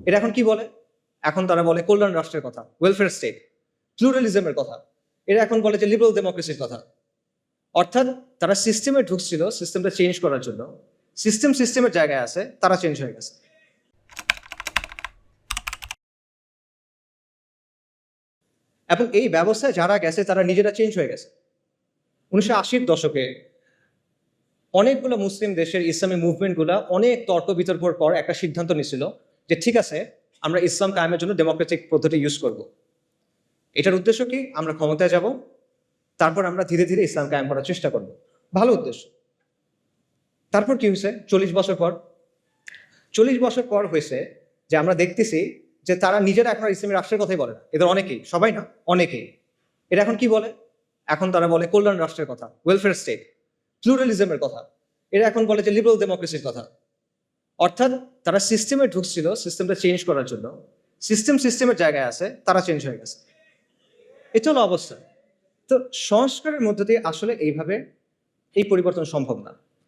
এটা এখন কি বলে? এখন তারা বলে কল্যাণ রাষ্ট্রের কথা, ওয়েলফেয়ার স্টেট, প্লুরালিজমের কথা। এরা এখন বলে যে লিবারাল ডেমোক্রেসির কথা। অর্থাৎ তারা সিস্টেমে ঢুকছিল সিস্টেমটা চেঞ্জ করার জন্য। সিস্টেমের জায়গায় আছে, তারা চেঞ্জ হয়ে গেছে। এবং এই ব্যবস্থায় যারা গেছে তারা নিজেরা চেঞ্জ হয়ে গেছে। 1980-র দশকে অনেকগুলো মুসলিম দেশের ইসলামী মুভমেন্টগুলো অনেক তর্ক বিতর্কের পর একটা সিদ্ধান্ত নিছিল যে ঠিক আছে, আমরা ইসলাম কায়েমের জন্য ডেমোক্রেটিক পদ্ধতি ইউজ করব। এটার উদ্দেশ্য কি? আমরা ক্ষমতায় যাব, তারপর আমরা ধীরে ধীরে ইসলাম কায়েম করার চেষ্টা করব। ভালো উদ্দেশ্য। তারপর কি হয়েছে? 40 বছর পর হয়েছে যে আমরা দেখতেছি যে তারা নিজেরা এখন আর ইসলামী রাষ্ট্রের কথাই বলে না। এদের অনেকেই, সবাই না, অনেকেই। এটা এখন কি বলে? এখন তারা বলে কল্যাণ রাষ্ট্রের কথা, ওয়েলফেয়ার স্টেট, প্লুরালিজমের কথা। এরা এখন বলে যে লিবারাল ডেমোক্রেসির কথা। অর্থাৎ তারা সিস্টেমে ঢুকছিল সিস্টেমটা চেঞ্জ করার জন্য। সিস্টেমের জায়গায় আছে, তারা চেঞ্জ হয়ে গেছে। এটা হলো অবস্থা। তো সংস্কারের মধ্য দিয়ে আসলে এইভাবে এই পরিবর্তন সম্ভব না।